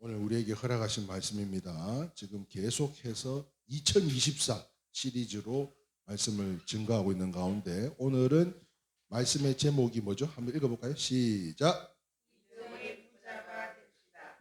오늘 우리에게 허락하신 말씀입니다. 지금 계속해서 2024 시리즈로 말씀을 증거하고 있는 가운데 오늘은 말씀의 제목이 뭐죠? 한번 읽어볼까요? 시작!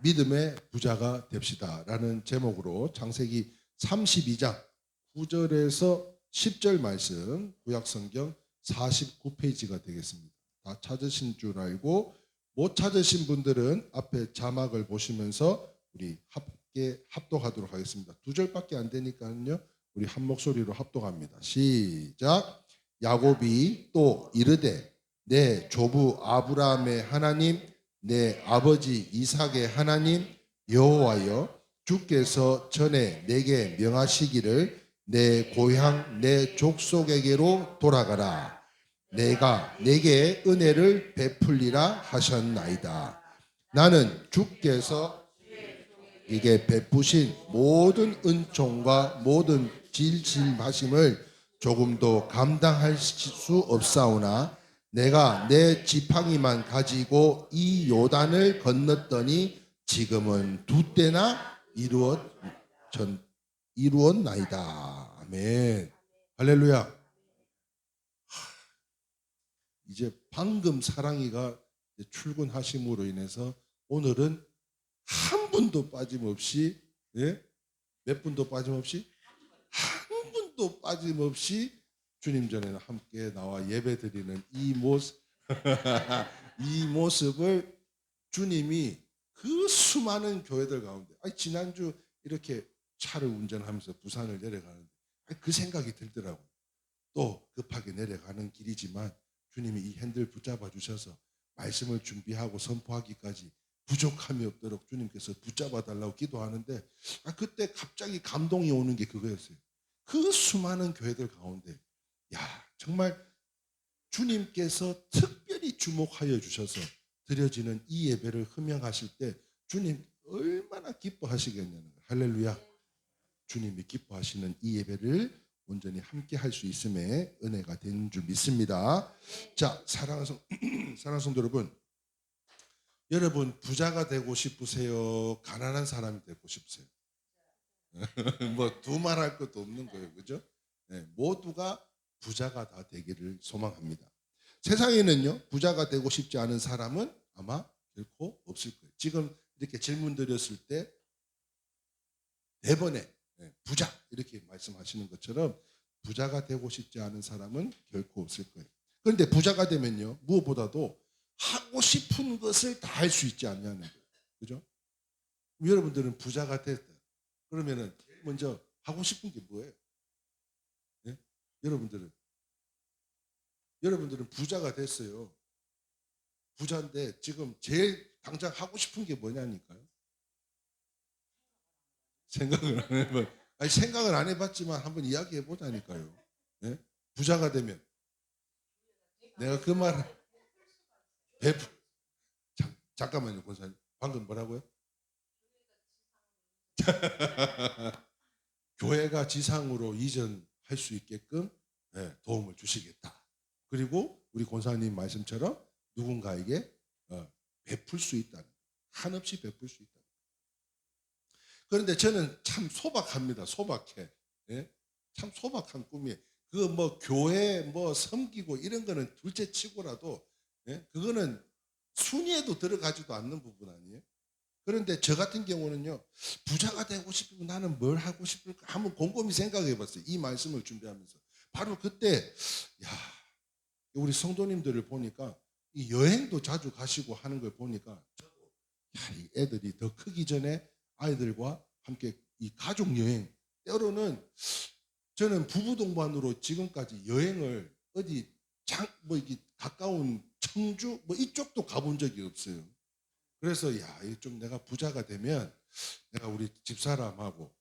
믿음의 부자가 됩시다 라는 제목으로 창세기 32장 9절에서 10절 말씀 구약성경 49페이지가 되겠습니다. 다 찾으신 줄 알고 못 찾으신 분들은 앞에 자막을 보시면서 우리 함께 합독하도록 하겠습니다. 두 절밖에 안 되니까요. 우리 한 목소리로 합독합니다. 시작. 야곱이 또 이르되 내 조부 아브라함의 하나님 내 아버지 이삭의 하나님 여호와여 주께서 전에 내게 명하시기를 내 고향 내 족속에게로 돌아가라. 내가 내게 은혜를 베풀리라 하셨나이다. 나는 주께서 이게 베푸신 모든 은총과 모든 질질하심을 조금도 감당할 수 없사오나 내가 내 지팡이만 가지고 이 요단을 건넜더니 지금은 두 때나 이루었나이다. 아멘. 할렐루야. 이제 방금 사랑이가 출근하심으로 인해서 오늘은 한 분도 빠짐없이 몇 분도 빠짐없이 한 분도 빠짐없이 주님 전에 함께 나와 예배드리는 이 모습 이 모습을 주님이 그 수많은 교회들 가운데 지난주 이렇게 차를 운전하면서 부산을 내려가는데 그 생각이 들더라고요. 또 급하게 내려가는 길이지만 주님이 이 핸들 붙잡아 주셔서 말씀을 준비하고 선포하기까지 부족함이 없도록 주님께서 붙잡아 달라고 기도하는데 그때 갑자기 감동이 오는 게 그거였어요. 그 수많은 교회들 가운데 정말 주님께서 특별히 주목하여 주셔서 드려지는 이 예배를 흠양하실 때 주님 얼마나 기뻐하시겠냐는 거예요. 할렐루야. 주님이 기뻐하시는 이 예배를 온전히 함께 할 수 있음에 은혜가 된 줄 믿습니다. 자, 사랑하는 성도 여러분 부자가 되고 싶으세요? 가난한 사람이 되고 싶으세요? 뭐 두말할 것도 없는 거예요, 그죠? 네, 모두가 부자가 다 되기를 소망합니다. 세상에는요 부자가 되고 싶지 않은 사람은 아마 결코 없을 거예요. 지금 이렇게 질문 드렸을 때 네 번에 부자 이렇게 말씀하시는 것처럼 부자가 되고 싶지 않은 사람은 결코 없을 거예요. 그런데 부자가 되면요 무엇보다도 하고 싶은 것을 다 할 수 있지 않냐는 거예요. 그죠? 여러분들은 부자가 됐다. 그러면은 먼저 하고 싶은 게 뭐예요? 네? 여러분들은 부자가 됐어요. 부자인데 지금 제일 당장 하고 싶은 게 뭐냐니까요. 생각을 안 해봐. 생각을 안 해봤지만 한번 이야기해 보자니까요. 네? 부자가 되면 내가 그 말을 베풀. 잠깐만요, 권사님. 방금 뭐라고요? 교회가 지상으로 이전할 수 있게끔 도움을 주시겠다. 그리고 우리 권사님 말씀처럼 누군가에게 베풀 수 있다는, 한없이 베풀 수 있다. 그런데 저는 참 소박합니다. 소박해. 참 소박한 꿈이에요. 그 뭐 교회 뭐 섬기고 이런 거는 둘째 치고라도 그거는 순위에도 들어가지도 않는 부분 아니에요? 그런데 저 같은 경우는요 부자가 되고 싶으면 나는 뭘 하고 싶을까 한번 곰곰이 생각해 봤어요. 이 말씀을 준비하면서 바로 그때 우리 성도님들을 보니까 이 여행도 자주 가시고 하는 걸 보니까 이 애들이 더 크기 전에 아이들과 함께 이 가족 여행 때로는 저는 부부 동반으로 지금까지 여행을 어디 뭐 이게 가까운 청주 뭐 이쪽도 가본 적이 없어요. 그래서 좀 내가 부자가 되면 내가 우리 집사람하고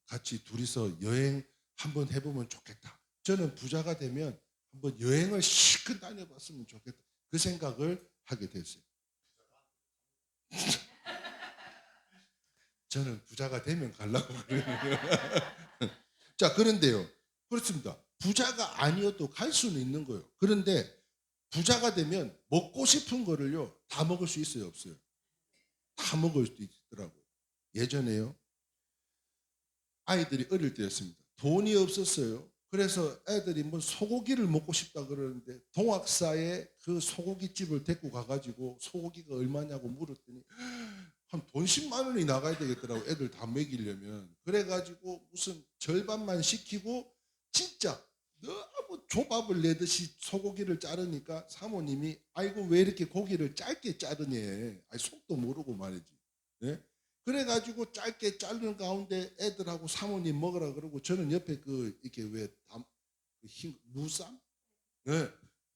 같이 둘이서 여행 한번 해보면 좋겠다. 저는 부자가 되면 한번 여행을 실컷 다녀봤으면 좋겠다. 그 생각을 하게 됐어요. 저는 부자가 되면 가려고 그러는데요. 자, 그런데요. 그렇습니다. 부자가 아니어도 갈 수는 있는 거예요. 그런데 부자가 되면 먹고 싶은 거를요 다 먹을 수 있어요, 없어요? 다 먹을 수 있더라고요. 예전에요. 아이들이 어릴 때였습니다. 돈이 없었어요. 그래서 애들이 뭐 소고기를 먹고 싶다 그러는데 동학사에 그 소고기집을 데리고 가가지고 소고기가 얼마냐고 물었더니 한 돈 10만 원이 나가야 되겠더라고. 애들 다 먹이려면. 그래가지고 무슨 절반만 시키고 진짜 너무 조밥을 내듯이 소고기를 자르니까 사모님이 아이고 왜 이렇게 고기를 짧게 자르니? 아니, 속도 모르고 말이지. 네? 그래가지고 짧게 자르는 가운데 애들하고 사모님 먹으라 그러고 저는 옆에 그 이렇게 왜 무쌈? 네.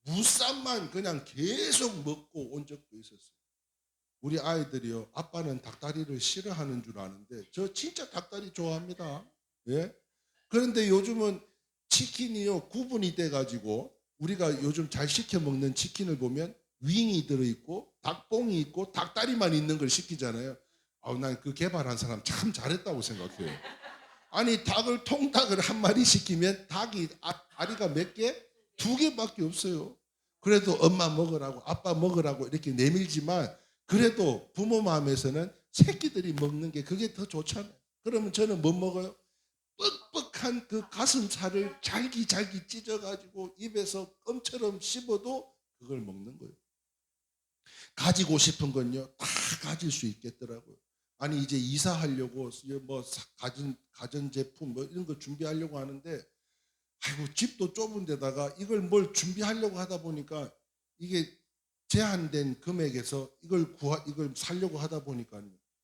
무쌈만 그냥 계속 먹고 온 적도 있었어요. 우리 아이들이요, 아빠는 닭다리를 싫어하는 줄 아는데 저 진짜 닭다리 좋아합니다. 예? 그런데 요즘은 치킨이요 구분이 돼가지고 우리가 요즘 잘 시켜 먹는 치킨을 보면 윙이 들어있고 닭봉이 있고 닭다리만 있는 걸 시키잖아요. 난 그 개발한 사람 참 잘했다고 생각해요. 아니 닭을 통닭을 한 마리 시키면 닭이 아리가 몇 개? 2개밖에 없어요. 그래도 엄마 먹으라고 아빠 먹으라고 이렇게 내밀지만 그래도 부모 마음에서는 새끼들이 먹는 게 그게 더 좋잖아요. 그러면 저는 뭐 먹어요? 뻑뻑한 그 가슴살을 잘기 찢어가지고 입에서 껌처럼 씹어도 그걸 먹는 거예요. 가지고 싶은 건요 다 가질 수 있겠더라고요. 아니 이제 이사하려고 뭐 가전제품 뭐 이런 거 준비하려고 하는데 아이고 집도 좁은 데다가 이걸 뭘 준비하려고 하다 보니까 이게 제한된 금액에서 이걸 사려고 하다 보니까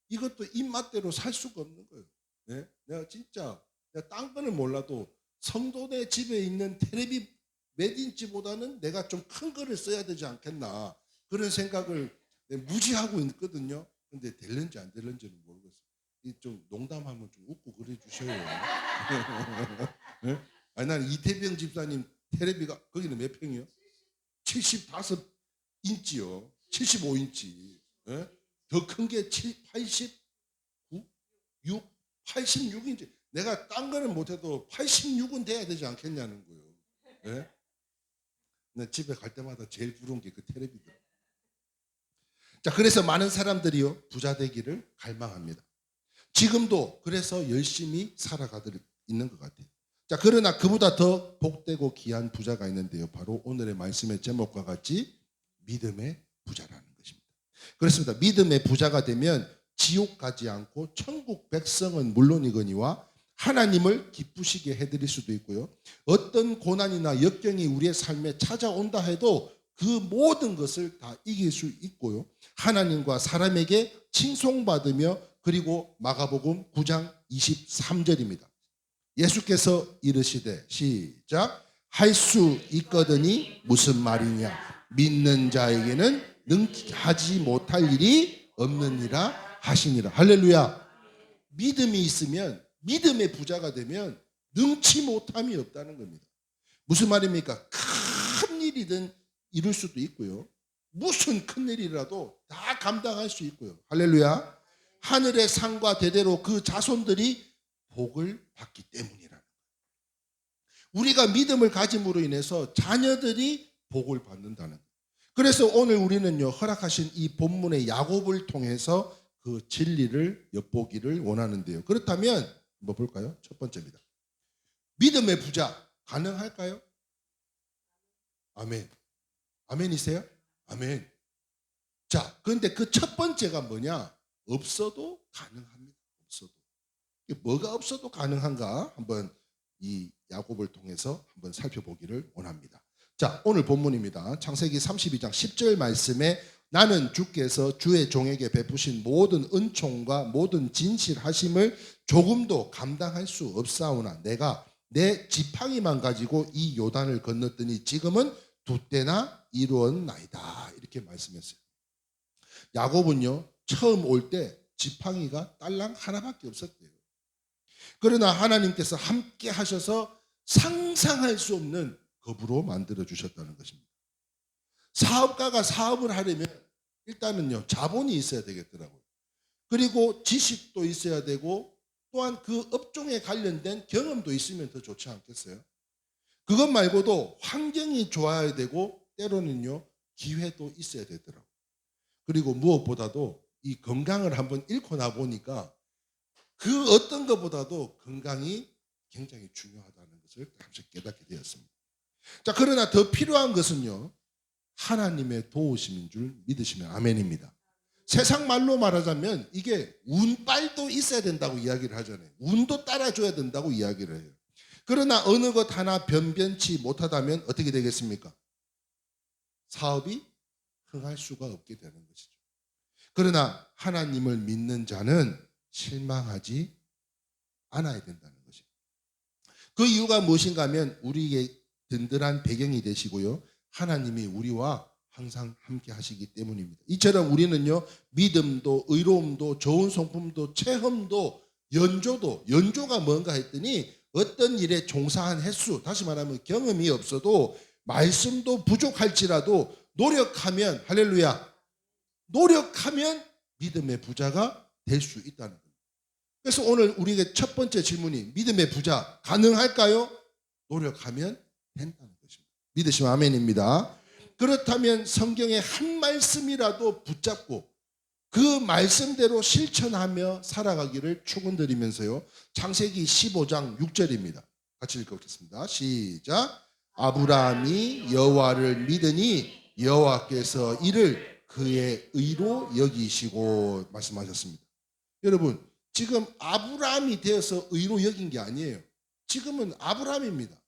이것도 입맛대로 살 수가 없는 거예요. 네? 내가 진짜 딴 거는 몰라도 성도네 집에 있는 텔레비 몇 인치보다는 내가 좀 큰 거를 써야 되지 않겠나 그런 생각을 무지하고 있거든요. 근데 될는지 안 될는지는 모르겠어요. 좀 농담하면 좀 웃고 그래 주셔요. 네? 아니 난 이태병 집사님 텔레비가 거기는 몇 평이요? 75인치요. 75인치. 예? 더 큰 게 89, 6, 86인치. 내가 딴 거는 못해도 86은 돼야 되지 않겠냐는 거예요. 예? 내 집에 갈 때마다 제일 부러운 게 그 텔레비더라고요. 자, 그래서 많은 사람들이요 부자 되기를 갈망합니다. 지금도 그래서 열심히 살아가고 있는 것 같아요. 자, 그러나 그보다 더 복되고 귀한 부자가 있는데요. 바로 오늘의 말씀의 제목과 같이 믿음의 부자라는 것입니다. 그렇습니다. 믿음의 부자가 되면 지옥 가지 않고 천국 백성은 물론이거니와 하나님을 기쁘시게 해드릴 수도 있고요. 어떤 고난이나 역경이 우리의 삶에 찾아온다 해도 그 모든 것을 다 이길 수 있고요. 하나님과 사람에게 칭송받으며 그리고 마가복음 9장 23절입니다. 예수께서 이르시되 시작 할 수 있거든이 무슨 말이냐 믿는 자에게는 능하지 못할 일이 없느니라 하시니라. 할렐루야. 믿음이 있으면 믿음의 부자가 되면 능치 못함이 없다는 겁니다. 무슨 말입니까? 큰 일이든 이룰 수도 있고요. 무슨 큰 일이라도 다 감당할 수 있고요. 할렐루야. 하늘의 상과 대대로 그 자손들이 복을 받기 때문이라는 거예요. 우리가 믿음을 가짐으로 인해서 자녀들이 복을 받는다는 거예요. 그래서 오늘 우리는요 허락하신 이 본문의 야곱을 통해서 그 진리를 엿보기를 원하는데요. 그렇다면 뭐 볼까요? 첫 번째입니다. 믿음의 부자 가능할까요? 아멘. 아멘이세요? 아멘. 자, 그런데 그 첫 번째가 뭐냐? 없어도 가능합니다. 없어도. 뭐가 없어도 가능한가? 한번 이 야곱을 통해서 한번 살펴보기를 원합니다. 자, 오늘 본문입니다. 창세기 32장 10절 말씀에 나는 주께서 주의 종에게 베푸신 모든 은총과 모든 진실하심을 조금도 감당할 수 없사오나 내가 내 지팡이만 가지고 이 요단을 건넜더니 지금은 2때나 이루었나이다. 이렇게 말씀했어요. 야곱은요 처음 올 때 지팡이가 딸랑 하나밖에 없었대요. 그러나 하나님께서 함께 하셔서 상상할 수 없는 겁으로 만들어 주셨다는 것입니다. 사업가가 사업을 하려면 일단은요 자본이 있어야 되겠더라고요. 그리고 지식도 있어야 되고 또한 그 업종에 관련된 경험도 있으면 더 좋지 않겠어요? 그것 말고도 환경이 좋아야 되고 때로는요 기회도 있어야 되더라고요. 그리고 무엇보다도 이 건강을 한번 잃고 나 보니까 그 어떤 것보다도 건강이 굉장히 중요하다는 것을 잠시 깨닫게 되었습니다. 자, 그러나 더 필요한 것은요, 하나님의 도우심인 줄 믿으시면 아멘입니다. 세상 말로 말하자면 이게 운빨도 있어야 된다고 이야기를 하잖아요. 운도 따라줘야 된다고 이야기를 해요. 그러나 어느 것 하나 변변치 못하다면 어떻게 되겠습니까? 사업이 흥할 수가 없게 되는 것이죠. 그러나 하나님을 믿는 자는 실망하지 않아야 된다는 것이죠. 그 이유가 무엇인가 하면 우리에게 든든한 배경이 되시고요, 하나님이 우리와 항상 함께 하시기 때문입니다. 이처럼 우리는요, 믿음도 의로움도 좋은 성품도 체험도 연조가 뭔가 했더니 어떤 일에 종사한 횟수, 다시 말하면 경험이 없어도 말씀도 부족할지라도 노력하면, 할렐루야, 노력하면 믿음의 부자가 될 수 있다는 겁니다. 그래서 오늘 우리에게 첫 번째 질문이 믿음의 부자 가능할까요? 노력하면 된다는 것입니다. 믿으시면 아멘입니다. 그렇다면 성경의 한 말씀이라도 붙잡고 그 말씀대로 실천하며 살아가기를 축원드리면서요, 창세기 15장 6절입니다. 같이 읽어보겠습니다. 시작. 아브라함이 여호와를 믿으니 여호와께서 이를 그의 의로 여기시고 말씀하셨습니다. 여러분, 지금 아브라함이 되어서 의로 여긴 게 아니에요. 지금은 아브라함입니다.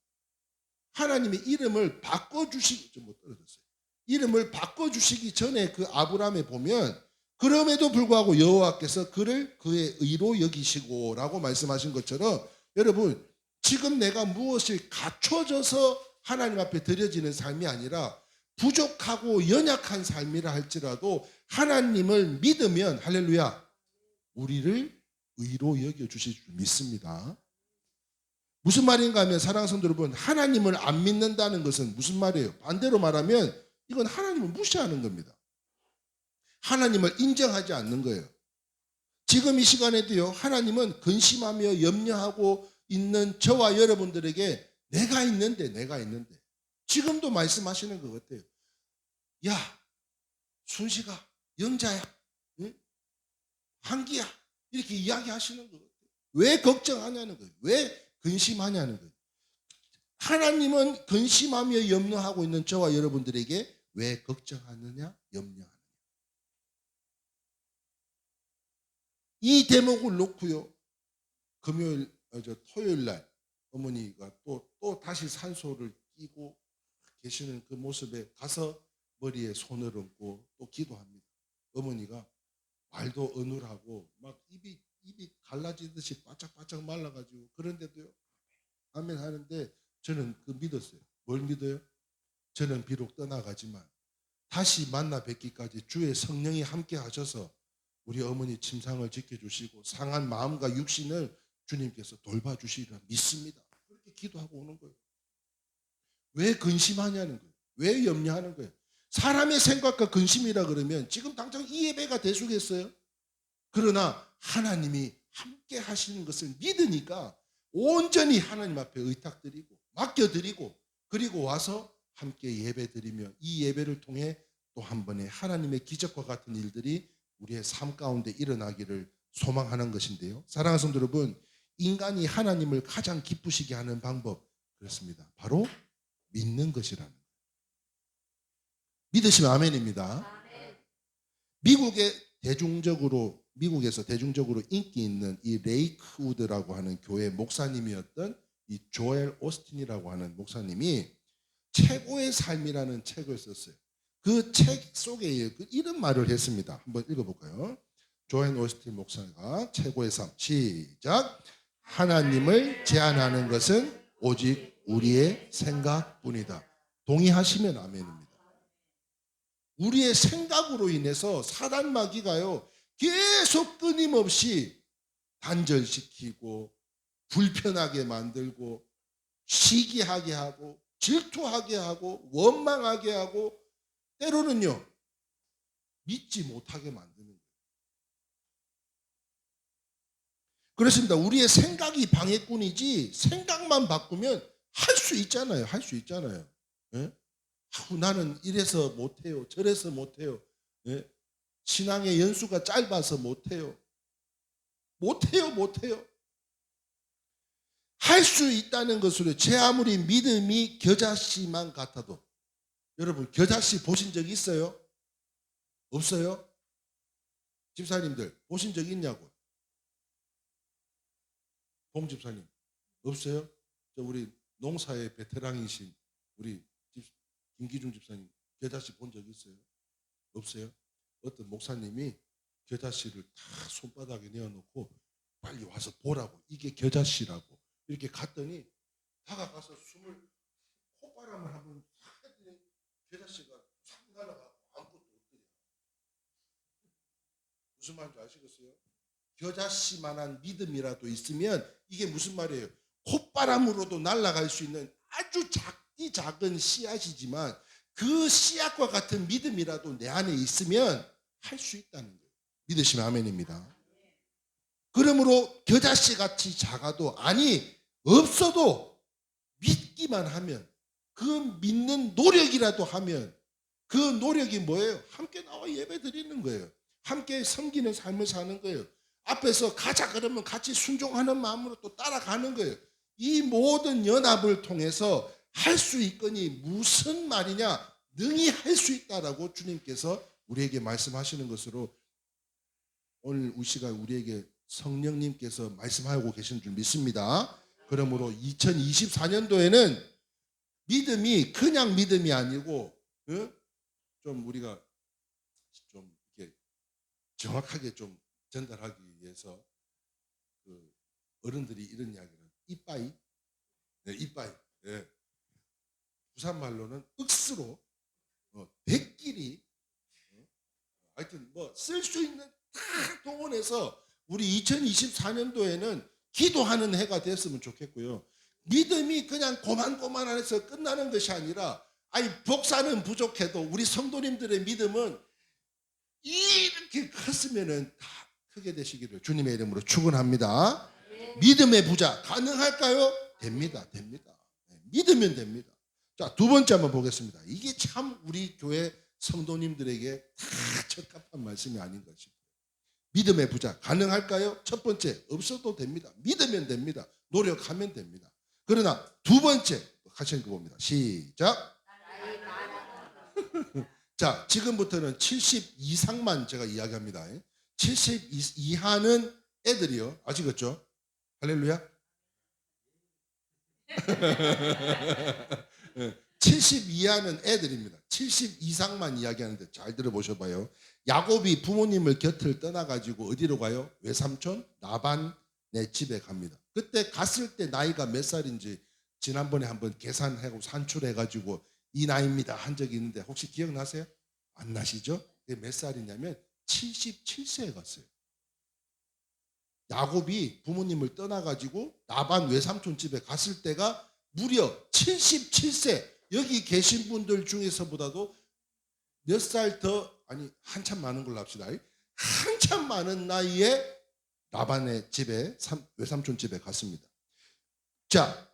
하나님의 이름을 바꿔주시기, 좀 못 떨어졌어요. 이름을 바꿔주시기 전에 그 아브라함에 보면, 그럼에도 불구하고 여호와께서 그를 그의 의로 여기시고 라고 말씀하신 것처럼, 여러분, 지금 내가 무엇을 갖춰져서 하나님 앞에 드려지는 삶이 아니라 부족하고 연약한 삶이라 할지라도 하나님을 믿으면, 할렐루야, 우리를 의로 여겨주실 줄 믿습니다. 무슨 말인가 하면, 사랑하는 성도 여러분, 하나님을 안 믿는다는 것은 무슨 말이에요? 반대로 말하면 이건 하나님을 무시하는 겁니다. 하나님을 인정하지 않는 거예요. 지금 이 시간에도요, 하나님은 근심하며 염려하고 있는 저와 여러분들에게 내가 있는데 지금도 말씀하시는 것 같아요. 야, 순식아, 영자야, 응? 한기야, 이렇게 이야기하시는 것 같아요. 왜 걱정하냐는 거예요. 왜 근심하냐는 거예요. 하나님은 근심하며 염려하고 있는 저와 여러분들에게 왜 걱정하느냐, 염려하느냐. 이 대목을 놓고요, 토요일 날 어머니가 또 다시 산소를 끼고 계시는 그 모습에 가서 머리에 손을 얹고 또 기도합니다. 어머니가 말도 어눌하고 막 입이 갈라지듯이 바짝바짝 말라가지고, 그런데도요 아멘 하는데, 저는 그 믿었어요. 뭘 믿어요? 저는 비록 떠나가지만 다시 만나 뵙기까지 주의 성령이 함께 하셔서 우리 어머니 침상을 지켜주시고 상한 마음과 육신을 주님께서 돌봐주시리라 믿습니다. 그렇게 기도하고 오는 거예요. 왜 근심하냐는 거예요. 왜 염려하는 거예요. 사람의 생각과 근심이라 그러면 지금 당장 이 예배가 대수겠어요? 그러나 하나님이 함께 하시는 것을 믿으니까 온전히 하나님 앞에 의탁드리고 맡겨드리고, 그리고 와서 함께 예배드리며 이 예배를 통해 또 한 번의 하나님의 기적과 같은 일들이 우리의 삶 가운데 일어나기를 소망하는 것인데요, 사랑하는 성도 여러분, 인간이 하나님을 가장 기쁘시게 하는 방법, 그렇습니다. 바로 믿는 것이라는 거예요. 믿으시면 아멘입니다. 미국에서 대중적으로 인기 있는 이 레이크 우드라고 하는 교회 목사님이었던 이 조엘 오스틴이라고 하는 목사님이 최고의 삶이라는 책을 썼어요. 그 책 속에 이런 말을 했습니다. 한번 읽어볼까요? 조엘 오스틴 목사가 최고의 삶, 시작. 하나님을 제한하는 것은 오직 우리의 생각뿐이다. 동의하시면 아멘입니다. 우리의 생각으로 인해서 사단 마귀가요 계속 끊임없이 단절시키고 불편하게 만들고 시기하게 하고 질투하게 하고 원망하게 하고 때로는요 믿지 못하게 만드는 거예요. 그렇습니다. 우리의 생각이 방해꾼이지, 생각만 바꾸면 할 수 있잖아요. 할 수 있잖아요. 예? 나는 이래서 못해요, 저래서 못해요, 예? 신앙의 연수가 짧아서 못해요. 못해요. 할 수 있다는 것으로 제 아무리 믿음이 겨자씨만 같아도, 여러분 겨자씨 보신 적 있어요? 없어요? 집사님들 보신 적 있냐고? 봉 집사님 없어요? 저 우리 농사의 베테랑이신 우리 김기중 집사님 겨자씨 본 적 있어요? 없어요? 어떤 목사님이 겨자씨를 다 손바닥에 내어놓고 빨리 와서 보라고, 이게 겨자씨라고 이렇게 갔더니 다가가서 숨을 콧바람을 한번 탁 했더니 겨자씨가 싹 날아가고 아무것도 없더래요. 무슨 말인지 아시겠어요? 겨자씨만한 믿음이라도 있으면 이게 무슨 말이에요? 콧바람으로도 날아갈 수 있는 아주 작은 씨앗이지만 그 씨앗과 같은 믿음이라도 내 안에 있으면 할 수 있다는 거예요. 믿으시면 아멘입니다. 그러므로 겨자씨 같이 작아도, 아니 없어도 믿기만 하면, 그 믿는 노력이라도 하면, 그 노력이 뭐예요? 함께 나와 예배 드리는 거예요. 함께 섬기는 삶을 사는 거예요. 앞에서 가자 그러면 같이 순종하는 마음으로 또 따라가는 거예요. 이 모든 연합을 통해서 할 수 있거니 무슨 말이냐, 능히 할 수 있다라고 주님께서 우리에게 말씀하시는 것으로 오늘 이 시간 우리에게 성령님께서 말씀하고 계신 줄 믿습니다. 그러므로 2024년도에는 믿음이 그냥 믿음이 아니고 좀 우리가 좀 이렇게 정확하게 좀 전달하기 위해서 그 어른들이 이런 이야기를 이빠이, 네, 이빠이, 네. 부산 말로는 억수로 백끼리, 하여튼 뭐 쓸 수 있는 다 동원해서 우리 2024년도에는 기도하는 해가 됐으면 좋겠고요. 믿음이 그냥 고만고만해서 끝나는 것이 아니라, 아니 복사는 부족해도 우리 성도님들의 믿음은 이렇게 컸으면은 다 크게 되시기를 주님의 이름으로 축원합니다. 믿음의 부자 가능할까요? 됩니다. 네, 믿으면 됩니다. 자, 두 번째 한번 보겠습니다. 이게 참 우리 교회 성도님들에게 다 적합한 말씀이 아닌가 싶어요. 믿음의 부자 가능할까요? 첫 번째, 없어도 됩니다. 믿으면 됩니다. 노력하면 됩니다. 그러나 두 번째, 같이 읽어봅니다. 시작. 자, 지금부터는 70 이상만 제가 이야기합니다. 70 이하는 애들이요. 아시겠죠? 할렐루야. 70 이하는 애들입니다. 70 이상만 이야기하는데 잘 들어보셔봐요. 야곱이 부모님을 곁을 떠나가지고 어디로 가요? 외삼촌 라반네 집에 갑니다. 그때 갔을 때 나이가 몇 살인지 지난번에 한번 계산하고 산출해가지고 이 나이입니다 한 적이 있는데 혹시 기억나세요? 안 나시죠? 몇 살이냐면 77세에 갔어요. 야곱이 부모님을 떠나가지고 라반 외삼촌 집에 갔을 때가 무려 77세. 여기 계신 분들 중에서보다도 몇 살 더, 아니 한참 많은 걸로 합시다. 한참 많은 나이에 라반의 집에 외삼촌 집에 갔습니다. 자,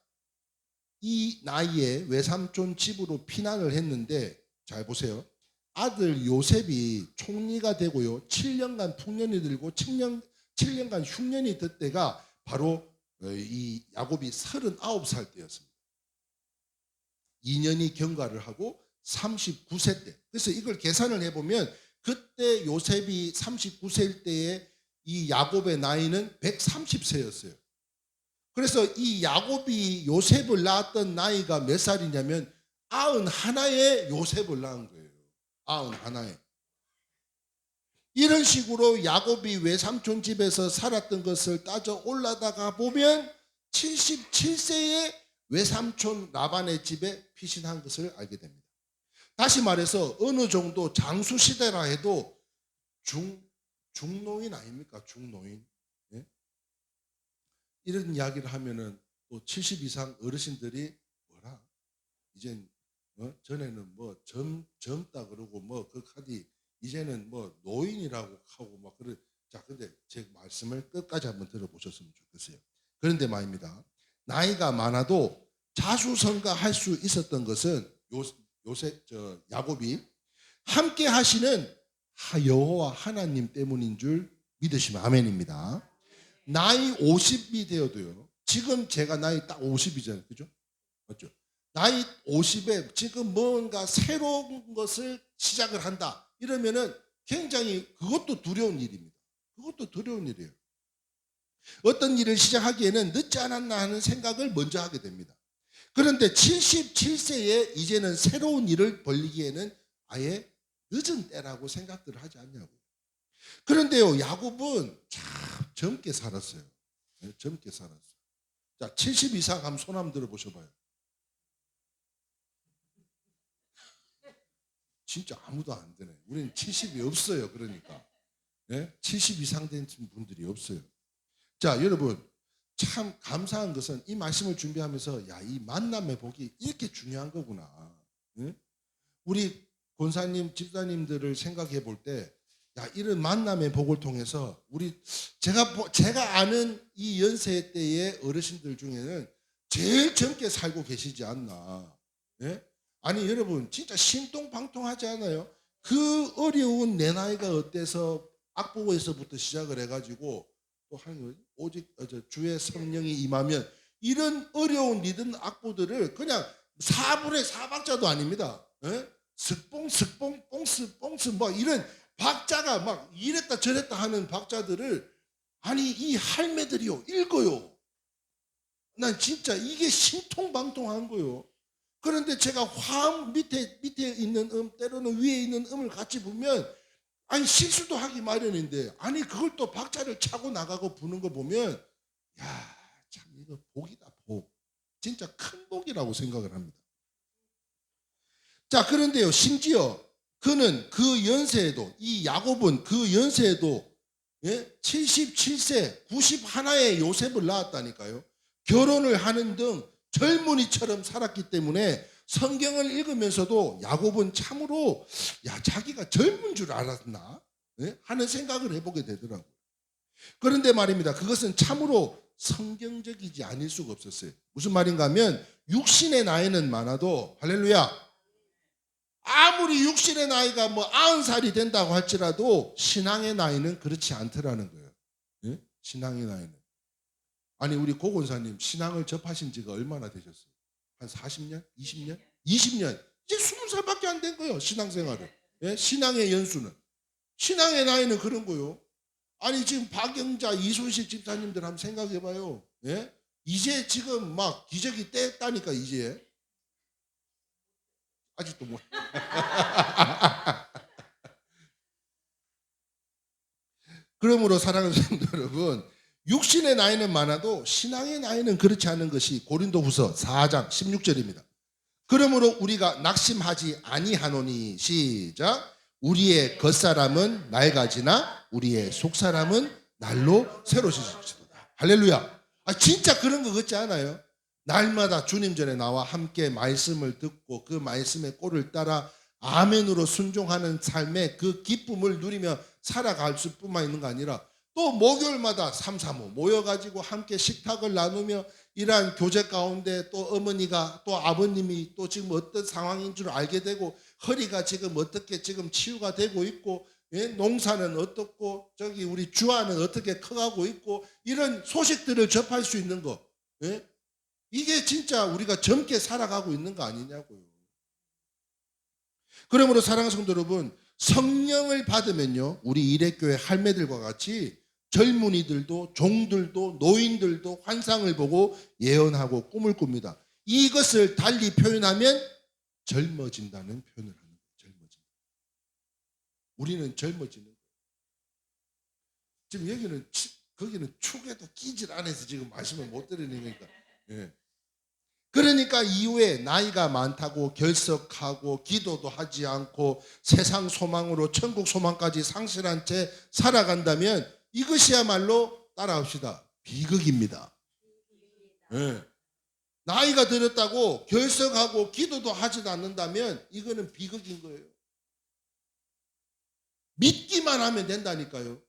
이 나이에 외삼촌 집으로 피난을 했는데 잘 보세요. 아들 요셉이 총리가 되고요. 7년간 풍년이 들고 7년간 흉년이 들 때가 바로 이 야곱이 39살 때였습니다. 2년이 경과를 하고 39세 때. 그래서 이걸 계산을 해보면 그때 요셉이 39세일 때에 이 야곱의 나이는 130세였어요. 그래서 이 야곱이 요셉을 낳았던 나이가 몇 살이냐면 91에 요셉을 낳은 거예요. 91에. 이런 식으로 야곱이 외삼촌 집에서 살았던 것을 따져 올라다가 보면 77세에 외삼촌 라반의 집에 피신한 것을 알게 됩니다. 다시 말해서 어느 정도 장수 시대라 해도 중노인 아닙니까? 중노인. 예? 이런 이야기를 하면은 또 70 이상 어르신들이 뭐라? 이젠 전에는 뭐 젊다 그러고 뭐 그 카디 이제는 뭐 노인이라고 하고 막 그래. 자, 근데 제 말씀을 끝까지 한번 들어보셨으면 좋겠어요. 그런데 말입니다. 나이가 많아도 자수성가할 수 있었던 것은 야곱이 함께 하시는 여호와 하나님 때문인 줄 믿으시면 아멘입니다. 나이 50이 되어도요. 지금 제가 나이 딱 50이잖아요. 그죠? 맞죠? 나이 50에 지금 뭔가 새로운 것을 시작을 한다. 이러면은 굉장히 그것도 두려운 일입니다. 그것도 두려운 일이에요. 어떤 일을 시작하기에는 늦지 않았나 하는 생각을 먼저 하게 됩니다. 그런데 77세에 이제는 새로운 일을 벌리기에는 아예 늦은 때라고 생각들을 하지 않냐고요. 그런데요, 야곱은 참 젊게 살았어요. 네, 젊게 살았어요. 자, 70 이상 한번 손 한번 들어보셔봐요. 진짜 아무도 안 되네. 우리는 70이 없어요. 그러니까. 네? 70 이상 된 분들이 없어요. 자, 여러분, 참 감사한 것은 이 말씀을 준비하면서 야, 이 만남의 복이 이렇게 중요한 거구나. 네? 우리 권사님, 집사님들을 생각해 볼 때, 야, 이런 만남의 복을 통해서 제가 아는 이 연세 때의 어르신들 중에는 제일 젊게 살고 계시지 않나. 네? 아니 여러분 진짜 신통방통하지 않아요? 그 어려운 내 나이가 어때서 악보에서부터 시작을 해가지고 또 하는 오직 주의 성령이 임하면 이런 어려운 리듬 악보들을 그냥 4분의 4박자도 아닙니다. 예? 스뽕 스뽕 뽕스 뽕스 뭐 이런 박자가 막 이랬다 저랬다 하는 박자들을 아니 이 할매들이요 읽어요. 난 진짜 이게 신통방통한 거요. 그런데 제가 화음 밑에 있는 때로는 위에 있는 음을 같이 보면 아니 실수도 하기 마련인데 아니 그걸 또 박자를 차고 나가고 부는 거 보면 야, 참 이거 복이다 복. 진짜 큰 복이라고 생각을 합니다. 자, 그런데요, 심지어 그는 그 연세에도 이 야곱은 그 연세에도 77세 91의 요셉을 낳았다니까요. 결혼을 하는 등 젊은이처럼 살았기 때문에 성경을 읽으면서도 야곱은 참으로 야 자기가 젊은 줄 알았나 하는 생각을 해보게 되더라고요. 그런데 말입니다. 그것은 참으로 성경적이지 않을 수가 없었어요. 무슨 말인가 하면 육신의 나이는 많아도 할렐루야 아무리 육신의 나이가 뭐 90살이 된다고 할지라도 신앙의 나이는 그렇지 않더라는 거예요. 예? 신앙의 나이는. 아니 우리 고건사님 신앙을 접하신 지가 얼마나 되셨어요? 한 40년? 20년? 20년. 이제 20살밖에 안 된 거예요. 신앙생활을. 예? 신앙의 연수는. 신앙의 나이는 그런 거예요. 아니 지금 박영자, 이순식 집사님들 한번 생각해봐요. 예? 이제 지금 막 기저귀 뗐다니까 이제. 아직도 뭐. 그러므로 사랑하는 성도 여러분, 육신의 나이는 많아도 신앙의 나이는 그렇지 않은 것이 고린도후서 4장 16절입니다. 그러므로 우리가 낙심하지 아니하노니 시작 우리의 겉사람은 낡아지나 우리의 속사람은 날로 새로워지리로다. 할렐루야. 진짜 그런 거 같지 않아요? 날마다 주님 전에 나와 함께 말씀을 듣고 그 말씀의 꼴을 따라 아멘으로 순종하는 삶의 그 기쁨을 누리며 살아갈 수뿐만 있는 거 아니라 또 목요일마다 335 모여가지고 함께 식탁을 나누며 이러한 교제 가운데 또 어머니가 또 아버님이 또 지금 어떤 상황인 줄 알게 되고 허리가 지금 어떻게 지금 치유가 되고 있고 농사는 어떻고 저기 우리 주아는 어떻게 커가고 있고 이런 소식들을 접할 수 있는 거 이게 진짜 우리가 젊게 살아가고 있는 거 아니냐고요. 그러므로 사랑하는 성도 여러분 성령을 받으면요 우리 일회교회 할매들과 같이 젊은이들도 종들도 노인들도 환상을 보고 예언하고 꿈을 꿉니다. 이것을 달리 표현하면 젊어진다는 표현을 합니다. 젊어진다. 우리는 젊어지는 거예요. 지금 여기는 거기는 축에도 끼질 않아서 지금 말씀을 못 드리는 거니까. 예. 그러니까 이후에 나이가 많다고 결석하고 기도도 하지 않고 세상 소망으로 천국 소망까지 상실한 채 살아간다면 이것이야말로 따라합시다. 비극입니다. 네. 나이가 들었다고 결석하고 기도도 하지도 않는다면 이거는 비극인 거예요. 믿기만 하면 된다니까요.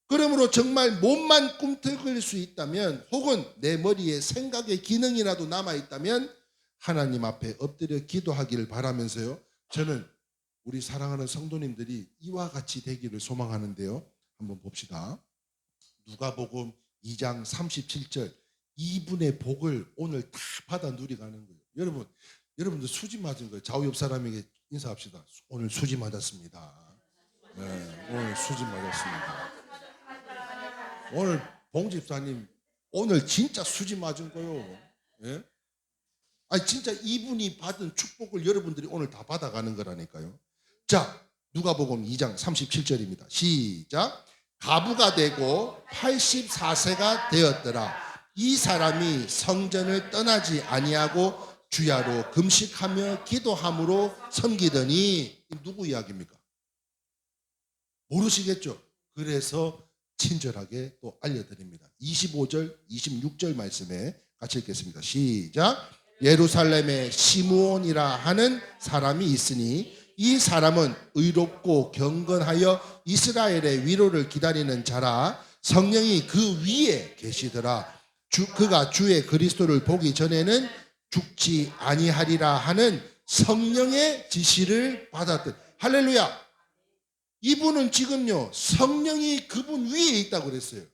그러므로 정말 몸만 꿈틀거릴 수 있다면 혹은 내 머리에 생각의 기능이라도 남아있다면 하나님 앞에 엎드려 기도하기를 바라면서요. 저는 우리 사랑하는 성도님들이 이와 같이 되기를 소망하는데요. 한번 봅시다. 누가복음 2장 37절 이분의 복을 오늘 다 받아 누리가는 거예요. 여러분들 수지 맞은 거예요. 좌우 옆 사람에게 인사합시다. 오늘 수지 맞았습니다. 네, 오늘 수지 맞았습니다. 오늘 봉 집사님 오늘 진짜 수지 맞은 거요. 예? 아니 진짜 이분이 받은 축복을 여러분들이 오늘 다 받아가는 거라니까요. 자, 누가복음 2장 37절입니다. 시작. 가부가 되고 84세가 되었더라. 이 사람이 성전을 떠나지 아니하고 주야로 금식하며 기도함으로 섬기더니 누구 이야기입니까? 모르시겠죠? 그래서 친절하게 또 알려드립니다. 25절, 26절 말씀에 같이 읽겠습니다. 시작. 예루살렘에 시므온이라 하는 사람이 있으니 이 사람은 의롭고 경건하여 이스라엘의 위로를 기다리는 자라. 성령이 그 위에 계시더라. 그가 주의 그리스도를 보기 전에는 죽지 아니하리라 하는 성령의 지시를 받았던. 할렐루야. 이분은 지금요 성령이 그분 위에 있다고 그랬어요.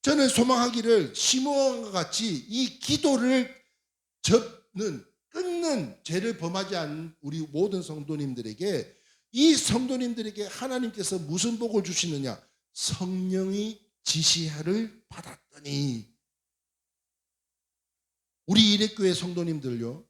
저는 소망하기를 시므온과 같이 이 기도를 끊는 죄를 범하지 않은 우리 모든 성도님들에게, 이 성도님들에게 하나님께서 무슨 복을 주시느냐? 성령이 지시를 받았더니. 우리 이레교회 성도님들요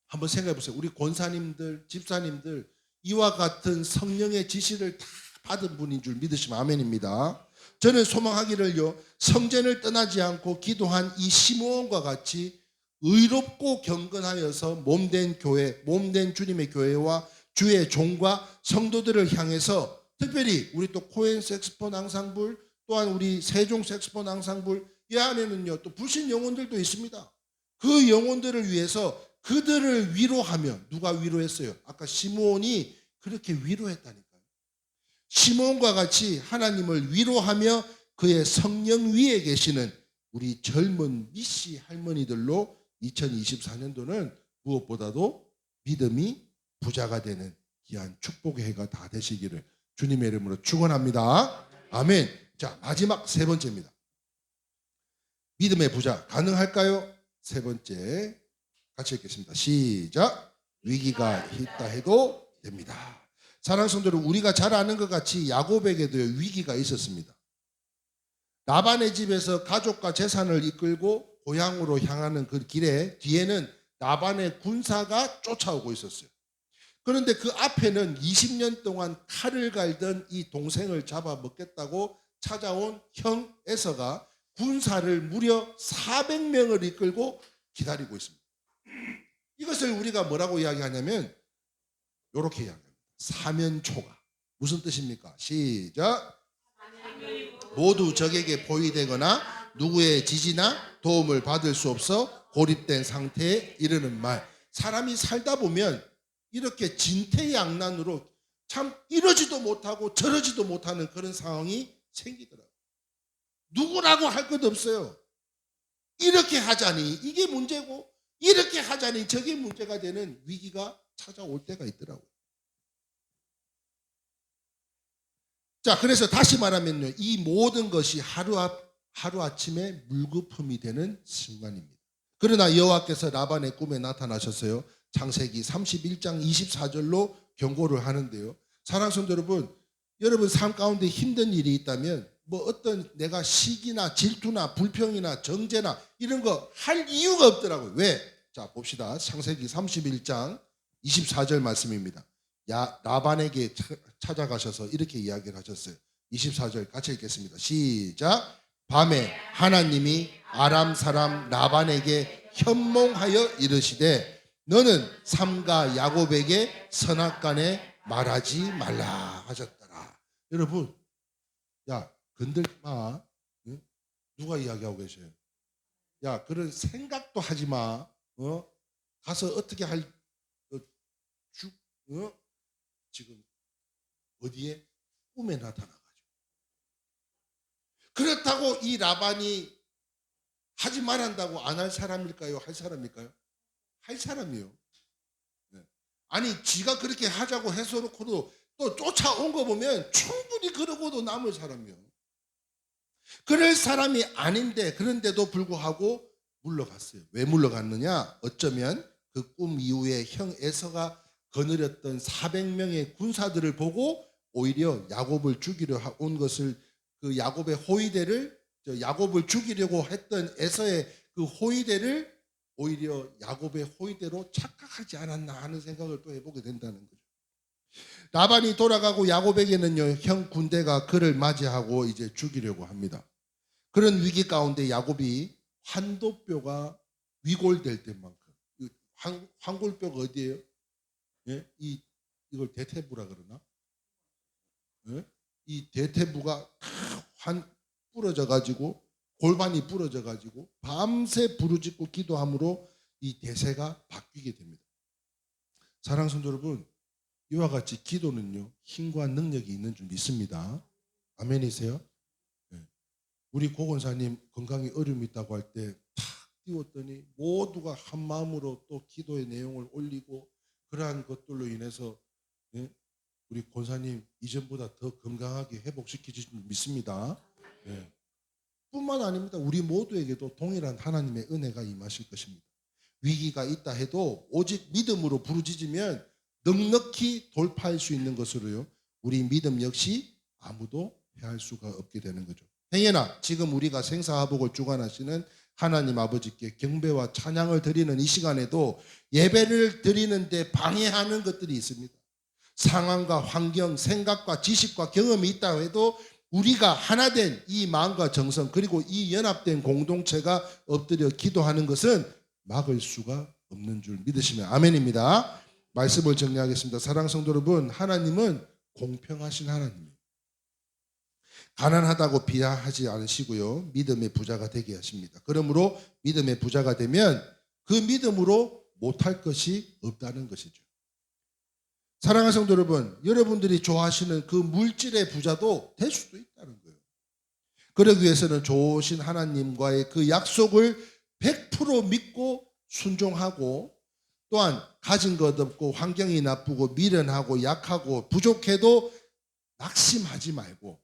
한번 생각해 보세요. 우리 권사님들, 집사님들 이와 같은 성령의 지시를 다 받은 분인 줄 믿으시면 아멘입니다. 저는 소망하기를요 성전을 떠나지 않고 기도한 이 시므온과 같이 의롭고 경건하여서 몸된 교회, 몸된 주님의 교회와 주의 종과 성도들을 향해서, 특별히 우리 또 코엔 색스폰 앙상블, 또한 우리 세종 색스폰 앙상블, 이 안에는요 또 불신 영혼들도 있습니다. 그 영혼들을 위해서 그들을 위로하며, 누가 위로했어요? 아까 시므온이 그렇게 위로했다니까요. 시므온과 같이 하나님을 위로하며 그의 성령 위에 계시는 우리 젊은 미씨 할머니들로 2024년도는 무엇보다도 믿음이 부자가 되는 귀한 축복의 해가 다 되시기를 주님의 이름으로 축원합니다. 아멘. 자, 마지막 세 번째입니다. 믿음의 부자 가능할까요? 세 번째 같이 읽겠습니다. 시작. 위기가 있다 해도 됩니다. 사랑하는 성도들, 우리가 잘 아는 것 같이 야곱에게도 위기가 있었습니다. 라반의 집에서 가족과 재산을 이끌고 고향으로 향하는 그 길에 뒤에는 라반의 군사가 쫓아오고 있었어요. 그런데 그 앞에는 20년 동안 칼을 갈던 이 동생을 잡아먹겠다고 찾아온 형 에서가 군사를 무려 400명을 이끌고 기다리고 있습니다. 이것을 우리가 뭐라고 이야기하냐면 이렇게 이야기합니다. 사면초가. 무슨 뜻입니까? 시작. 모두 적에게 포위되거나 누구의 지지나 도움을 받을 수 없어 고립된 상태에 이르는 말. 사람이 살다 보면 이렇게 진퇴양난으로 참 이러지도 못하고 저러지도 못하는 그런 상황이 생기더라고요. 누구라고 할 것 없어요. 이렇게 하자니 이게 문제고, 이렇게 하자니 저게 문제가 되는 위기가 찾아올 때가 있더라고요. 자, 그래서 다시 말하면요, 이 모든 것이 하루아침에 물거품이 되는 순간입니다. 그러나 여호와께서 라반의 꿈에 나타나셨어요. 창세기 31장 24절로 경고를 하는데요. 사랑하는 성도 여러분 삶 가운데 힘든 일이 있다면 뭐 어떤 내가 시기나 질투나 불평이나 정죄나 이런 거 할 이유가 없더라고요. 왜? 자, 봅시다. 창세기 31장 24절 말씀입니다. 라반에게 찾아가셔서 이렇게 이야기를 하셨어요. 24절 같이 읽겠습니다. 시작. 밤에 하나님이 아람 사람 라반에게 현몽하여 이르시되 너는 삼가 야곱에게 선악간에 말하지 말라 하셨더라. 여러분, 야 건들지 마. 응? 누가 이야기하고 계셔요? 야, 그런 생각도 하지 마. 가서 어떻게 지금 어디에? 꿈에 나타나가지고. 그렇다고 이 라반이 하지 말한다고 안 할 사람일까요? 할 사람일까요? 할 사람이요. 네. 아니 지가 그렇게 하자고 해서놓고도 또 쫓아온 거 보면 충분히 그러고도 남을 사람이요. 그럴 사람이 아닌데 그런데도 불구하고 물러갔어요. 왜 물러갔느냐? 어쩌면 그 꿈 이후에 형 에서가 거느렸던 400명의 군사들을 보고 오히려 야곱을 죽이려 온 것을, 그 야곱의 호위대를, 야곱을 죽이려고 했던 에서의 그 호위대를 오히려 야곱의 호위대로 착각하지 않았나 하는 생각을 또 해보게 된다는 거죠. 라반이 돌아가고 야곱에게는요, 형 군대가 그를 맞이하고 이제 죽이려고 합니다. 그런 위기 가운데 야곱이 환도뼈가 위골될 때만큼, 환골뼈가 어디예요? 예? 이걸 대퇴부라 그러나? 예? 이 대퇴부가 부러져 가지고, 골반이 부러져 가지고 밤새 부르짖고 기도함으로 이 대세가 바뀌게 됩니다. 사랑하는 성도 여러분, 이와 같이 기도는요, 힘과 능력이 있는 줄 믿습니다. 아멘이세요? 네. 우리 고건사님 건강에 어려움이 있다고 할 때 탁 띄웠더니 모두가 한 마음으로 또 기도의 내용을 올리고, 그러한 것들로 인해서 네, 우리 권사님 이전보다 더 건강하게 회복시키실 줄 믿습니다. 네. 뿐만 아닙니다. 우리 모두에게도 동일한 하나님의 은혜가 임하실 것입니다. 위기가 있다 해도 오직 믿음으로 부르짖으면 넉넉히 돌파할 수 있는 것으로요, 우리 믿음 역시 아무도 해할 수가 없게 되는 거죠. 행여나 지금 우리가 생사화복을 주관하시는 하나님 아버지께 경배와 찬양을 드리는 이 시간에도 예배를 드리는데 방해하는 것들이 있습니다. 상황과 환경, 생각과 지식과 경험이 있다고 해도 우리가 하나 된 이 마음과 정성, 그리고 이 연합된 공동체가 엎드려 기도하는 것은 막을 수가 없는 줄 믿으시면 아멘입니다. 말씀을 정리하겠습니다. 사랑하는 성도 여러분, 하나님은 공평하신 하나님이에요. 가난하다고 비하하지 않으시고요, 믿음의 부자가 되게 하십니다. 그러므로 믿음의 부자가 되면 그 믿음으로 못할 것이 없다는 것이죠. 사랑하는 성도 여러분, 여러분들이 좋아하시는 그 물질의 부자도 될 수도 있다는 거예요. 그러기 위해서는 좋으신 하나님과의 그 약속을 100% 믿고 순종하고, 또한 가진 것 없고 환경이 나쁘고 미련하고 약하고 부족해도 낙심하지 말고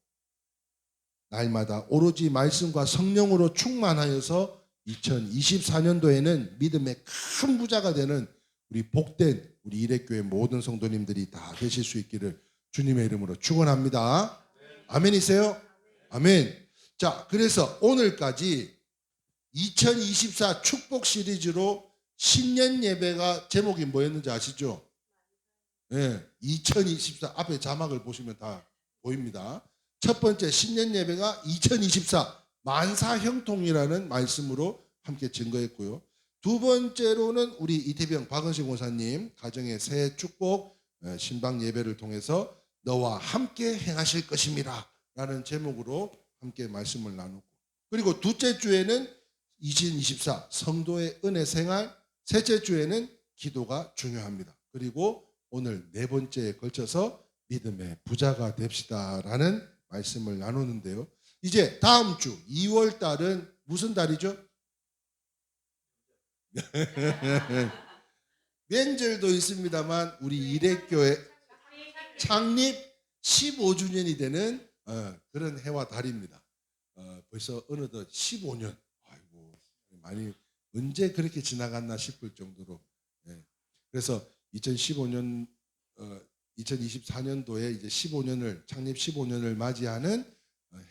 날마다 오로지 말씀과 성령으로 충만하여서 2024년도에는 믿음의 큰 부자가 되는 우리 복된 우리 이레교회 모든 성도님들이 다 되실 수 있기를 주님의 이름으로 축원합니다. 아멘이세요? 아멘. 자, 그래서 오늘까지 2024 축복 시리즈로 신년 예배가 제목이 뭐였는지 아시죠? 네, 2024 앞에 자막을 보시면 다 보입니다. 첫 번째 신년 예배가 2024 만사형통이라는 말씀으로 함께 증거했고요. 두 번째로는 우리 이태병 박은식 목사님 가정의 새해 축복 신방 예배를 통해서 너와 함께 행하실 것입니다 라는 제목으로 함께 말씀을 나누고, 그리고 둘째 주에는 2024 성도의 은혜 생활, 셋째 주에는 기도가 중요합니다. 그리고 오늘 네 번째에 걸쳐서 믿음의 부자가 됩시다라는 말씀을 나누는데요. 이제 다음 주 2월 달은 무슨 달이죠? 명절도 있습니다만 우리 이레교회 창립 15주년이 되는 그런 해와 달입니다. 벌써 어느덧 15년. 아이고, 많이 언제 그렇게 지나갔나 싶을 정도로. 그래서 2015년 2024년도에 이제 15년을 창립 15년을 맞이하는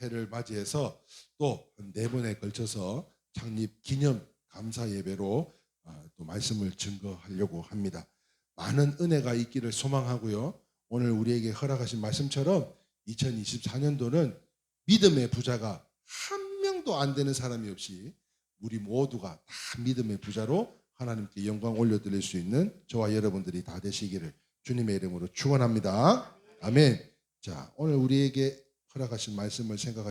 해를 맞이해서 또 한 4번에 걸쳐서 창립 기념 감사 예배로 또 말씀을 증거하려고 합니다. 많은 은혜가 있기를 소망하고요. 오늘 우리에게 허락하신 말씀처럼 2024년도는 믿음의 부자가 한 명도 안 되는 사람이 없이 우리 모두가 다 믿음의 부자로 하나님께 영광 올려드릴 수 있는 저와 여러분들이 다 되시기를 주님의 이름으로 축원합니다. 아멘. 자, 오늘 우리에게 허락하신 말씀을 생각하시고